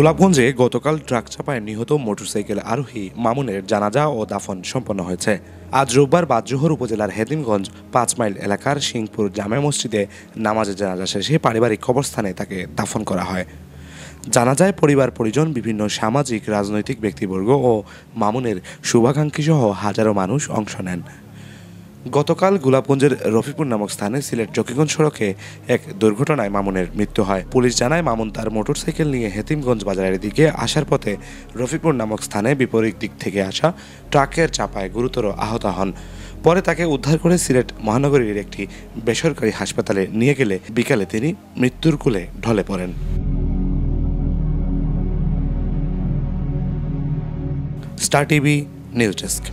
গোলাপগঞ্জে গতকাল ট্রাক চাপায় নিহত মোটরসাইকেল আরোহী মামুনের জানাজা ও দাফন সম্পন্ন হয়েছে। আজ রোববার বাদজোহর উপজেলার হেদিমগঞ্জ ৫ মাইল এলাকার সিংপুর জামে মসজিদে নামাজে জানাজা শেষে পারিবারিক কবরস্থানে তাকে দাফন করা হয়। জানাজায় পরিবার পরিজন, বিভিন্ন সামাজিক রাজনৈতিক ব্যক্তিবর্গ ও মামুনের শুভাকাঙ্ক্ষী সহ হাজারো মানুষ অংশ নেন। গতকাল গোলাপগঞ্জের রফিপুর নামক স্থানে সিলেট জকিগঞ্জ সড়কে এক দুর্ঘটনায় মামুনের মৃত্যু হয়। পুলিশ জানায়, মামুন তার মোটরসাইকেল নিয়ে হেতিমগঞ্জ বাজারের দিকে আসার পথে রফিপুর নামক স্থানে বিপরীত দিক থেকে আসা ট্রাকের চাপায় গুরুতর আহত হন। পরে তাকে উদ্ধার করে সিলেট মহানগরীর একটি বেসরকারি হাসপাতালে নিয়ে গেলে বিকালে তিনি মৃত্যুর কোলে ঢলে পড়েন। Star TV news desk.